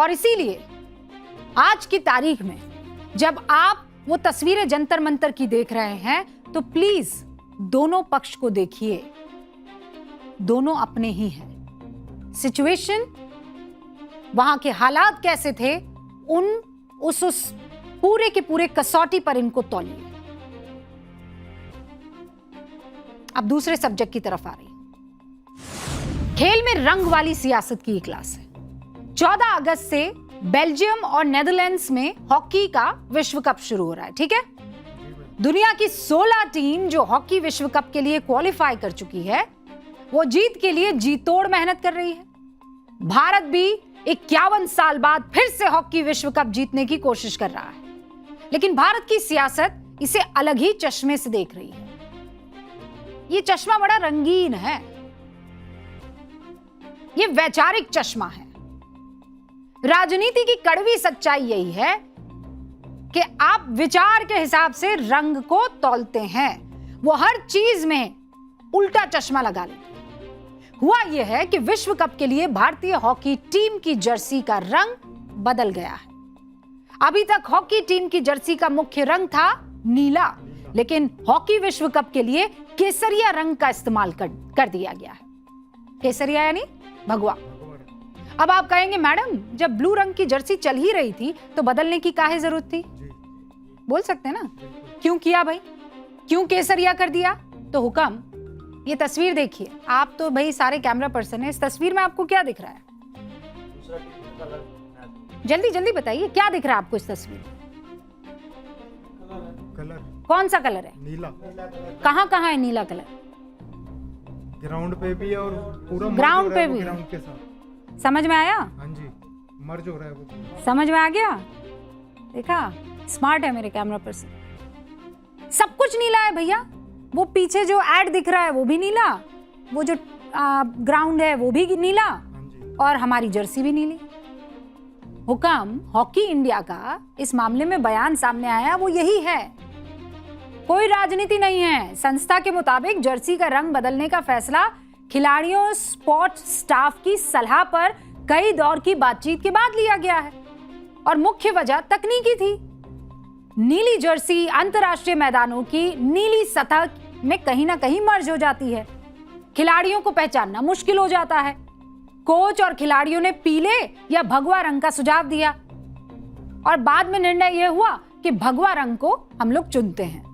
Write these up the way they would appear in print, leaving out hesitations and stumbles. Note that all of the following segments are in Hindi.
और इसीलिए आज की तारीख में जब आप वो तस्वीरें जंतर मंतर की देख रहे हैं तो प्लीज दोनों पक्ष को देखिए, दोनों अपने ही हैं। सिचुएशन, वहां के हालात कैसे थे, उस पूरे के पूरे कसौटी पर इनको तौलिए। अब दूसरे सब्जेक्ट की तरफ आ रही। खेल में रंग वाली सियासत की क्लास है। 14 अगस्त से बेल्जियम और नेदरलैंड्स में हॉकी का विश्व कप शुरू हो रहा है, ठीक है। दुनिया की 16 टीम जो हॉकी विश्व कप के लिए क्वालिफाई कर चुकी है, वो जीत के लिए जी तोड़ मेहनत कर रही है। भारत भी 51 साल बाद फिर से हॉकी विश्व कप जीतने की कोशिश कर रहा है, लेकिन भारत की सियासत इसे अलग ही चश्मे से देख रही है। ये चश्मा बड़ा रंगीन है, ये वैचारिक चश्मा है। राजनीति की कड़वी सच्चाई यही है कि आप विचार के हिसाब से रंग को तौलते हैं, वो हर चीज में उल्टा चश्मा लगा लेते हैं। हुआ यह है कि विश्व कप के लिए भारतीय हॉकी टीम की जर्सी का रंग बदल गया है। अभी तक हॉकी टीम की जर्सी का मुख्य रंग था नीला, लेकिन हॉकी विश्व कप के लिए केसरिया रंग का इस्तेमाल कर दिया गया है। केसरिया यानी भगवा। अब आप कहेंगे मैडम, जब ब्लू रंग की जर्सी चल ही रही थी तो बदलने की काहे जरूरत थी? बोल सकते हैं ना, क्यों किया भाई, क्यों केसरिया कर दिया? तो हुक्म, ये तस्वीर देखिए। आप तो भाई सारे कैमरा पर्सन है, इस तस्वीर में आपको क्या दिख रहा है? जल्दी जल्दी बताइए, क्या दिख रहा है आपको इस तस्वीर में? कलर। कौन सा कलर है? नीला। कहाँ कहाँ है नीला कलर? ग्राउंड पे भी और पूरा ग्राउंड पे भी। ग्राउंड के साथ। समझ में आया? हाँ जी, मर्ज हो रहा है वो। समझ में आ गया? देखा, स्मार्ट है मेरे कैमरा पर्सन। सब कुछ नीला है भैया। वो पीछे जो एड दिख रहा है वो भी नीला, वो जो ग्राउंड है वो भी नीला, और हमारी जर्सी भी नीली। हुक्म, हॉकी इंडिया का इस मामले में बयान सामने आया वो यही है, कोई राजनीति नहीं है। संस्था के मुताबिक जर्सी का रंग बदलने का फैसला खिलाड़ियों, स्पोर्ट स्टाफ की सलाह पर कई दौर की बातचीत के बाद लिया गया है, और मुख्य वजह तकनीकी थी। नीली जर्सी अंतर्राष्ट्रीय मैदानों की नीली सतह में कहीं ना कहीं मर्ज हो जाती है, खिलाड़ियों को पहचानना मुश्किल हो जाता है। कोच और खिलाड़ियों ने पीले या भगवा रंग का सुझाव दिया, और बाद में निर्णय यह हुआ कि भगवा रंग को हम लोग चुनते हैं।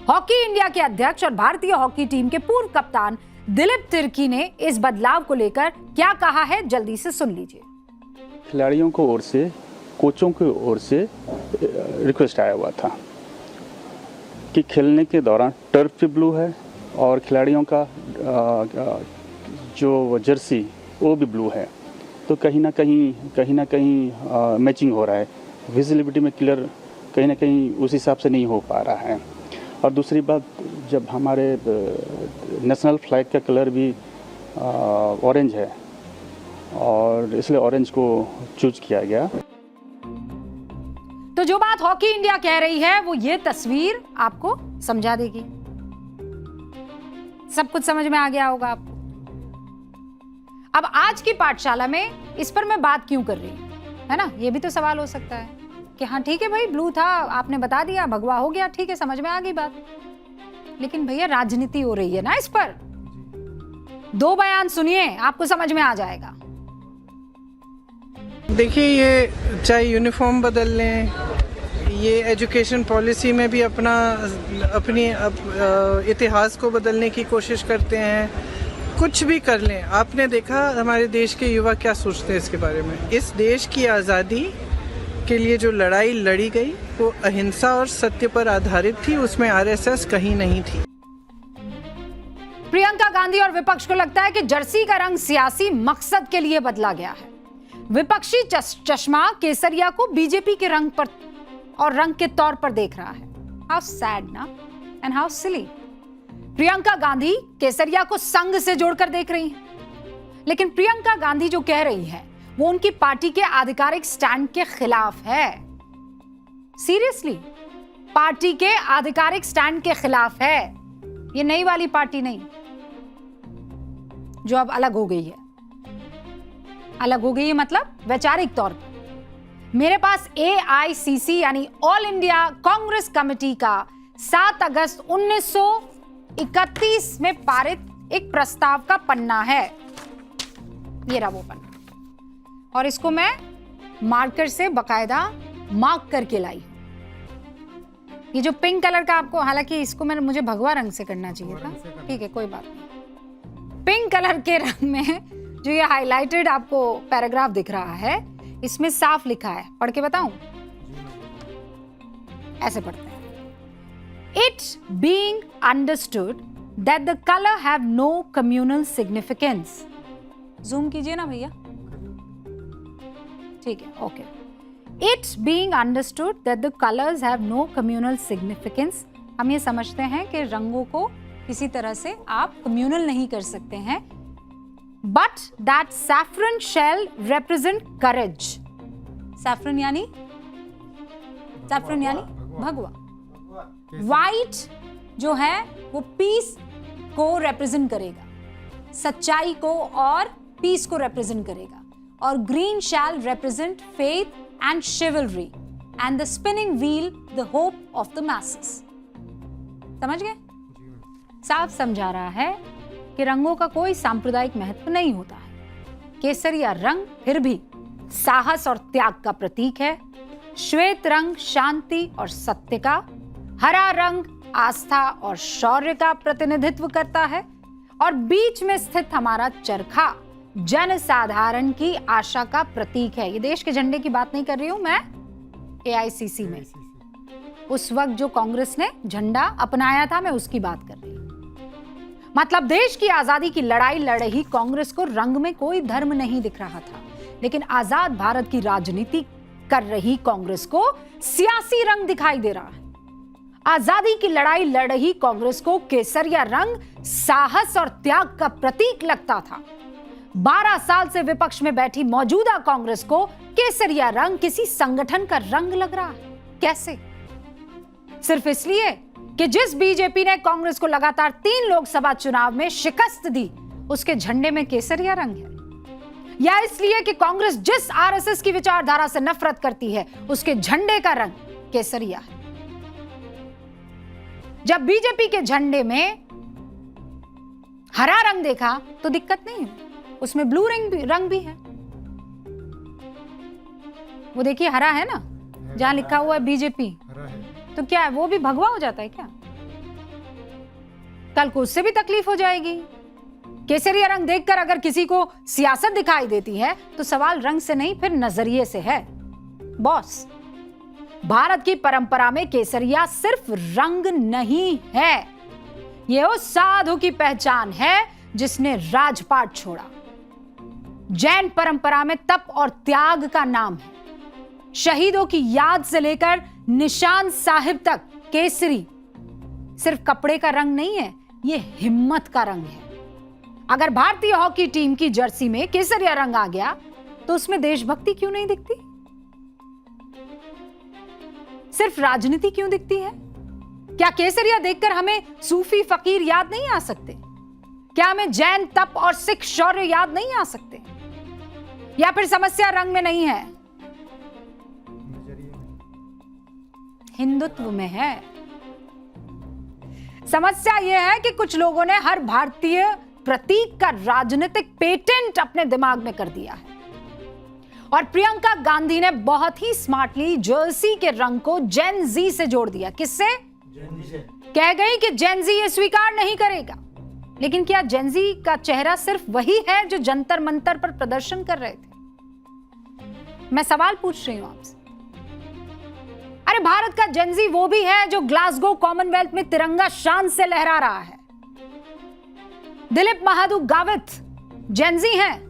हॉकी इंडिया के अध्यक्ष और भारतीय हॉकी टीम के पूर्व कप्तान दिलीप तिर्की ने इस बदलाव को लेकर क्या कहा है, जल्दी से सुन लीजिए। खिलाड़ियों को ओर से, कोचों की ओर से रिक्वेस्ट आया हुआ था कि खेलने के दौरान टर्फ भी ब्लू है और खिलाड़ियों का जो जर्सी वो भी ब्लू है, तो कहीं ना कहीं मैचिंग हो रहा है। विजिबिलिटी में क्लियर कहीं ना कहीं उस हिसाब से नहीं हो पा रहा है। और दूसरी बात, जब हमारे नेशनल फ्लैग का कलर भी ऑरेंज है, और इसलिए ऑरेंज को चूज किया गया। तो जो बात हॉकी इंडिया कह रही है वो ये तस्वीर आपको समझा देगी। सब कुछ समझ में आ गया होगा आपको। अब आज की पाठशाला में इस पर मैं बात क्यों कर रही हूं, है ना? ये भी तो सवाल हो सकता है कि हाँ ठीक है भाई, ब्लू था, आपने बता दिया, भगवा हो गया, ठीक है, समझ में आ गई बात। लेकिन भैया राजनीति हो रही है ना इस पर। दो बयान सुनिए, आपको समझ में आ जाएगा। देखिए, ये चाहे यूनिफॉर्म बदल लें, ये एजुकेशन पॉलिसी में भी अपनी इतिहास को बदलने की कोशिश करते हैं, कुछ भी कर लें। आपने देखा हमारे देश के युवा क्या सोचते हैं इसके बारे में। इस देश की आज़ादी के लिए जो लड़ाई लड़ी गई वो अहिंसा और सत्य पर आधारित थी, उसमें आरएसएस कहीं नहीं थी। प्रियंका गांधी और विपक्ष को लगता है कि जर्सी का रंग सियासी मकसद के लिए बदला गया है। विपक्षी चश्मा केसरिया को बीजेपी के रंग पर और रंग के तौर पर देख रहा है। हाउ सैड ना, and how silly. Priyanka Gandhi केसरिया को संघ से जोड़कर देख रही हैं, लेकिन प्रियंका गांधी जो कह रही है वो उनकी पार्टी के आधिकारिक स्टैंड के खिलाफ है। सीरियसली, पार्टी के आधिकारिक स्टैंड के खिलाफ है। ये नई वाली पार्टी नहीं जो अब अलग हो गई है। अलग हो गई है मतलब वैचारिक तौर पर। मेरे पास AICC यानी ऑल इंडिया कांग्रेस कमेटी का 7 अगस्त 1931 में पारित एक प्रस्ताव का पन्ना है। ये रहा वो पन्ना, और इसको मैं मार्कर से बकायदा मार्क करके लाई। ये जो पिंक कलर का आपको, हालांकि इसको मुझे भगवा रंग से करना चाहिए था, ठीक है कोई बात नहीं। पिंक कलर के रंग में जो ये हाईलाइटेड आपको पैराग्राफ दिख रहा है, इसमें साफ लिखा है, पढ़ के बताऊं? ऐसे पढ़ते हैं। It being understood that the color have no communal significance. Zoom कीजिए ना भैया, ठीक है, okay. It being understood that the colors have no communal significance. हम ये समझते हैं कि रंगों को किसी तरह से आप कम्युनल नहीं कर सकते हैं। But that saffron shall represent courage. Saffron यानी भगवा। White जो है वो पीस को represent करेगा, सच्चाई को और पीस को represent करेगा। और green shall represent faith and chivalry, and the spinning wheel the hope of the masses. समझ गए? साफ समझा रहा है कि रंगों का कोई सांप्रदायिक महत्व नहीं होता है। केसरिया रंग फिर भी साहस और त्याग का प्रतीक है, श्वेत रंग शांति और सत्य का, हरा रंग आस्था और शौर्य का प्रतिनिधित्व करता है, और बीच में स्थित हमारा चरखा जनसाधारण की आशा का प्रतीक है। ये देश के झंडे की बात नहीं कर रही हूं मैं, AICC में उस वक्त जो कांग्रेस ने झंडा अपनाया था, मैं उसकी बात कर रही हूं। मतलब देश की आजादी की लड़ाई लड़ रही कांग्रेस को रंग में कोई धर्म नहीं दिख रहा था, लेकिन आजाद भारत की राजनीति कर रही कांग्रेस को सियासी रंग दिखाई दे रहा है। आजादी की लड़ाई लड़ रही कांग्रेस को केसरिया रंग साहस और त्याग का प्रतीक लगता था। 12 साल से विपक्ष में बैठी मौजूदा कांग्रेस को केसरिया रंग किसी संगठन का रंग लग रहा है। कैसे? सिर्फ इसलिए कि जिस बीजेपी ने कांग्रेस को लगातार 3 लोकसभा चुनाव में शिकस्त दी, उसके झंडे में केसरिया रंग है, या इसलिए कि कांग्रेस जिस RSS की विचारधारा से नफरत करती है, उसके झंडे का रंग केसरिया है। जब बीजेपी के झंडे में हरा रंग देखा तो दिक्कत नहीं है, उसमें ब्लू रंग भी है। वो देखिए हरा है ना, जहां लिखा हुआ है बीजेपी, तो क्या है वो भी भगवा हो जाता है क्या? कल को उससे भी तकलीफ हो जाएगी। केसरिया रंग देखकर अगर किसी को सियासत दिखाई देती है तो सवाल रंग से नहीं फिर नजरिए से है। बॉस, भारत की परंपरा में केसरिया सिर्फ रंग नहीं है, यह उस साधु की पहचान है जिसने राजपाट छोड़ा। जैन परंपरा में तप और त्याग का नाम है। शहीदों की याद से लेकर निशान साहिब तक केसरी सिर्फ कपड़े का रंग नहीं है, यह हिम्मत का रंग है। अगर भारतीय हॉकी टीम की जर्सी में केसरिया रंग आ गया तो उसमें देशभक्ति क्यों नहीं दिखती? सिर्फ राजनीति क्यों दिखती है? क्या केसरिया देखकर हमें सूफी फकीर याद नहीं आ सकते? क्या हमें जैन तप और सिख शौर्य याद नहीं आ सकते? या फिर समस्या रंग में नहीं है, हिंदुत्व में है। समस्या यह है कि कुछ लोगों ने हर भारतीय प्रतीक का राजनीतिक पेटेंट अपने दिमाग में कर दिया है। और प्रियंका गांधी ने बहुत ही स्मार्टली जर्सी के रंग को जेन जी से जोड़ दिया। किससे? कह गई कि जेन जी ये स्वीकार नहीं करेगा। लेकिन क्या जेन जी का चेहरा सिर्फ वही है जो जंतर मंतर पर प्रदर्शन कर रहे थे? मैं सवाल पूछ रही हूं आपसे। अरे भारत का जेन जी वो भी है जो ग्लासगो कॉमनवेल्थ में तिरंगा शान से लहरा रहा है। दिलीप महादू गावित जेन जी हैं,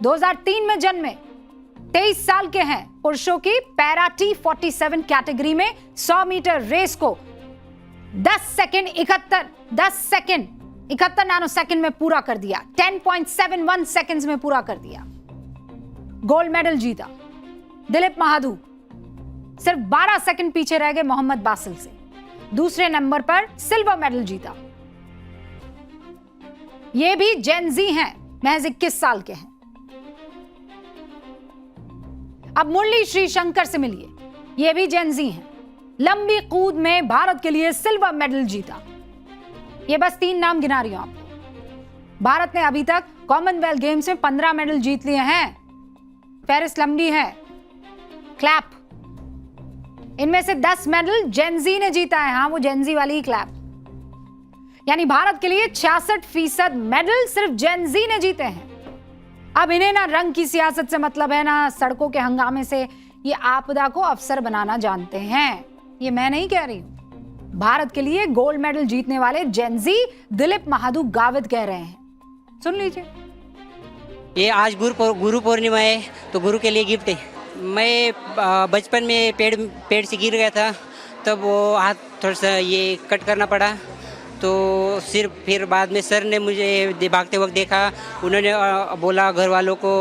2003 में जन्मे, 23 साल के हैं। पुरुषों की पैरा T47 कैटेगरी में 100 मीटर रेस को 10 सेकंड 71 नैनो सेकंड में पूरा कर दिया, 10.71 सेकंड्स में पूरा कर दिया। गोल्ड मेडल जीता दिलीप महादू, सिर्फ 12 सेकंड पीछे रह गए मोहम्मद बासिल से। दूसरे नंबर पर सिल्वर मेडल जीता। ये भी जेन जी हैं, महज 21 साल के हैं। अब मुरली श्री शंकर से मिलिए, ये भी जेनजी हैं। लंबी कूद में भारत के लिए सिल्वर मेडल जीता। ये बस 3 नाम गिना रही हूं आपको। भारत ने अभी तक कॉमनवेल्थ गेम्स में 15 मेडल जीत लिए हैं। पेरिस लंबी है, क्लैप। इनमें से 10 मेडल जेनजी ने जीता है। हाँ, वो जेनजी वाली ही क्लैप। यानी भारत के लिए 66% मेडल सिर्फ जेनजी ने जीते हैं। अब इन्हें ना रंग की सियासत से मतलब है, ना सड़कों के हंगामे से। ये आपदा को अवसर बनाना जानते हैं। ये मैं नहीं कह रही हूं, भारत के लिए गोल्ड मेडल जीतने वाले जेनजी दिलीप महादू गावित कह रहे हैं। सुन लीजिए। ये आज गुरु पूर्णिमा है, तो गुरु के लिए गिफ्ट है। मैं बचपन में पेड़ से गिर गया था, तब वो हाथ थोड़ा सा ये कट करना पड़ा। तो सिर्फ फिर बाद में सर ने मुझे भागते वक्त देखा। उन्होंने बोला घर वालों को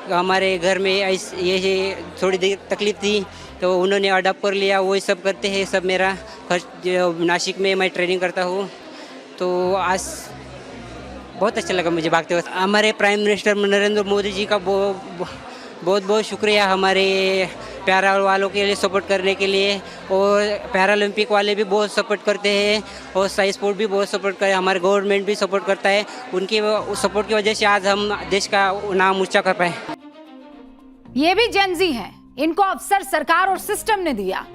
हमारे घर में ये थोड़ी देर तकलीफ थी, तो उन्होंने अडॉप्ट कर लिया। वही सब करते हैं, सब मेरा खर्च। नासिक में मैं ट्रेनिंग करता हूँ। तो आज बहुत अच्छा लगा मुझे भागते वक्त। हमारे प्राइम मिनिस्टर नरेंद्र मोदी जी का बहुत बहुत शुक्रिया, हमारे पैरा वालों के लिए सपोर्ट करने के लिए। और पैरालंपिक वाले भी बहुत सपोर्ट करते हैं, और साई स्पोर्ट भी बहुत सपोर्ट करे। हमारे गवर्नमेंट भी सपोर्ट करता है। उनकी सपोर्ट की वजह से आज हम देश का नाम ऊंचा कर पाए। ये भी जेनजी हैं। इनको अवसर सरकार और सिस्टम ने दिया,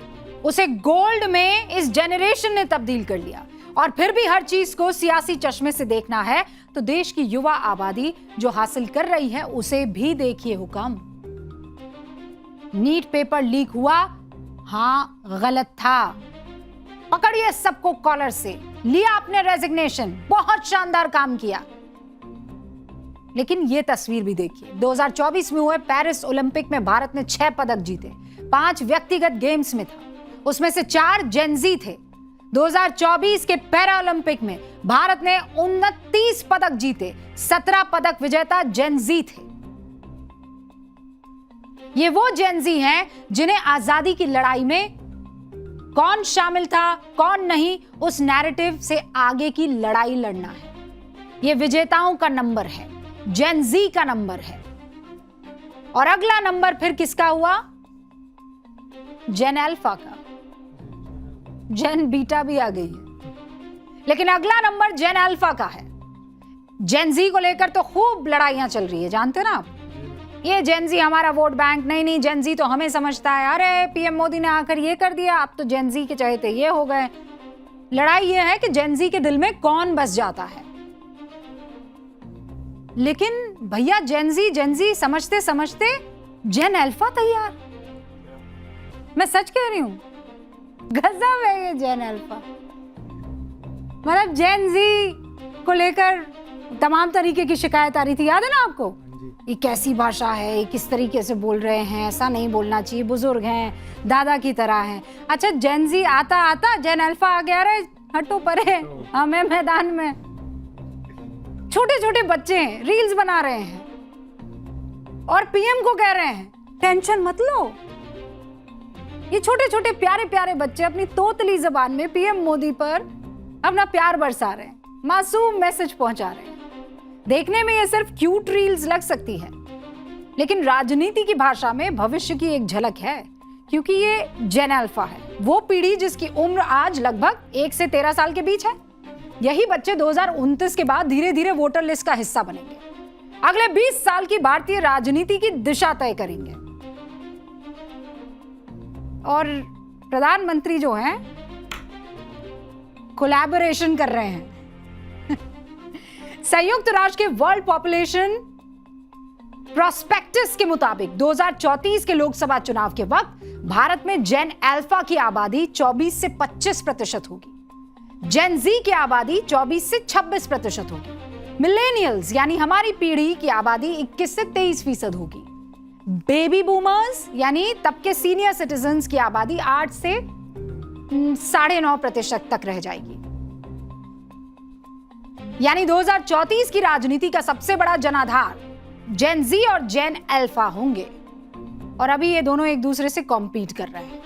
उसे गोल्ड में इस जनरेशन ने तब्दील कर लिया। और फिर भी हर चीज को सियासी चश्मे से देखना है तो देश की युवा आबादी जो हासिल कर रही है उसे भी देखिए। हुक्म, नीट पेपर लीक हुआ, हाँ गलत था। पकड़िए सबको कॉलर से, लिया आपने रेजिग्नेशन, बहुत शानदार काम किया। लेकिन ये तस्वीर भी देखिए। 2024 में हुए पेरिस ओलंपिक में भारत ने 6 पदक जीते। 5 व्यक्तिगत गेम्स में था, उसमें से 4 जेनजी थे। 2024 के पैरा ओलंपिक में भारत ने 29 पदक जीते। 17 पदक विजेता जेनजी थे। ये वो जेनजी हैं जिन्हें आजादी की लड़ाई में कौन शामिल था कौन नहीं, उस नैरेटिव से आगे की लड़ाई लड़ना है। ये विजेताओं का नंबर है, जेनजी का नंबर है। और अगला नंबर फिर किसका हुआ? जेन अल्फा का। जेन बीटा भी आ गई है, लेकिन अगला नंबर जेन अल्फा का है। जेनजी को लेकर तो खूब लड़ाइयां चल रही है, जानते ना आप। ये जेनजी हमारा वोट बैंक, नहीं जेनजी तो हमें समझता है। अरे पीएम मोदी ने आकर ये कर दिया, आप तो जेनजी के चहेते ये हो गए। लड़ाई ये है कि जेनजी के दिल में कौन बस जाता है। लेकिन भैया जेनजी समझते समझते जेन अल्फा तैयार। मैं सच कह रही हूं, गजब है ये जेन अल्फा। मतलब जेनजी को लेकर तमाम तरीके की शिकायत आ रही थी, याद है ना आपको? ये कैसी भाषा है, ये किस तरीके से बोल रहे हैं, ऐसा नहीं बोलना चाहिए, बुजुर्ग हैं, दादा की तरह हैं। अच्छा, जेनजी आता आता जेन अल्फा आ गया। रे हटो परे, हमें मैदान में। छोटे छोटे बच्चे हैं, रील्स बना रहे हैं और पीएम को कह रहे हैं टेंशन मत लो। ये छोटे छोटे प्यारे प्यारे बच्चे अपनी तोतली जबान में पीएम मोदी पर अपना प्यार बरसा रहे हैं, मासूम मैसेज पहुंचा रहे हैं। देखने में ये सिर्फ क्यूट रील्स लग सकती है, लेकिन राजनीति की भाषा में भविष्य की एक झलक है, क्योंकि ये जेन अल्फा है, वो पीढ़ी जिसकी उम्र आज लगभग 1 से 13 साल के बीच है। यही बच्चे 2029 के बाद धीरे धीरे वोटर लिस्ट का हिस्सा बनेंगे, अगले 20 साल की भारतीय राजनीति की दिशा तय करेंगे। और प्रधानमंत्री जो हैं कोलैबोरेशन कर रहे हैं। संयुक्त राष्ट्र के वर्ल्ड पॉपुलेशन प्रोस्पेक्टस के मुताबिक 2034 के लोकसभा चुनाव के वक्त भारत में जेन अल्फा की आबादी 24 से 25% होगी, जेन जी की आबादी 24 से 26% होगी, मिलेनियल्स यानी हमारी पीढ़ी की आबादी 21 से 23% होगी, बेबी बूमर्स यानी तब के सीनियर सिटीजन्स की आबादी 8 से 9.5% तक रह जाएगी। यानी 2034 की राजनीति का सबसे बड़ा जनाधार जेन जी और जेन अल्फा होंगे, और अभी ये दोनों एक दूसरे से कॉम्पीट कर रहे हैं।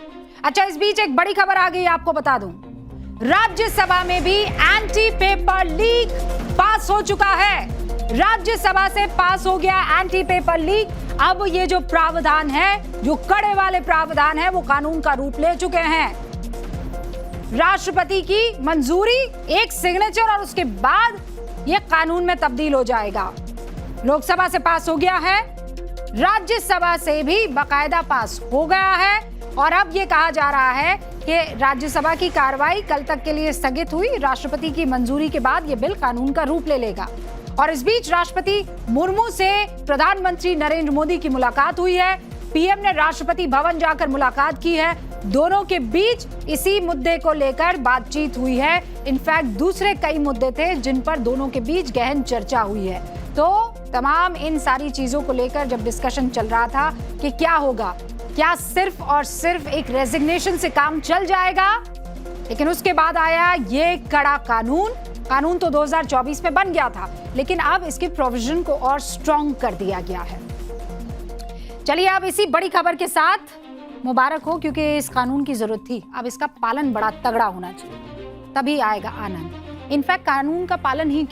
अच्छा, इस बीच एक बड़ी खबर आ गई, आपको बता दूं, राज्यसभा में भी एंटी पेपर लीक पास हो चुका है। राज्यसभा से पास हो गया एंटी पेपर लीक। अब ये जो प्रावधान है, जो कड़े वाले प्रावधान है, वो कानून का रूप ले चुके हैं। राष्ट्रपति की मंजूरी, एक सिग्नेचर और उसके बाद ये कानून में तब्दील हो जाएगा। लोकसभा से पास हो गया है, राज्यसभा से भी बाकायदा पास हो गया है और अब ये कहा जा रहा है कि राज्यसभा की कार्रवाई कल तक के लिए स्थगित हुई। राष्ट्रपति की मंजूरी के बाद ये बिल कानून का रूप ले लेगा। और इस बीच राष्ट्रपति मुर्मू से प्रधानमंत्री नरेंद्र मोदी की मुलाकात हुई है। पीएम ने राष्ट्रपति भवन जाकर मुलाकात की है। दोनों के बीच इसी मुद्दे को लेकर बातचीत हुई है। इनफैक्ट दूसरे कई मुद्दे थे जिन पर दोनों के बीच गहन चर्चा हुई है। तो तमाम इन सारी चीजों को लेकर जब डिस्कशन चल रहा था कि क्या होगा, क्या सिर्फ और सिर्फ एक रेजिग्नेशन से काम चल जाएगा, लेकिन उसके बाद आया ये कड़ा कानून। कानून तो 2024 में बन गया था, लेकिन अब इसके प्रोविजन को और स्ट्रॉन्ग कर दिया गया है। चलिए अब इसी बड़ी खबर के साथ मुबारक हो, क्योंकि इस कानून की जरूरत थी। अब इसका पालन बड़ा तगड़ा होना चाहिए, तभी आएगा आनंद। इनफैक्ट कानून का पालन ही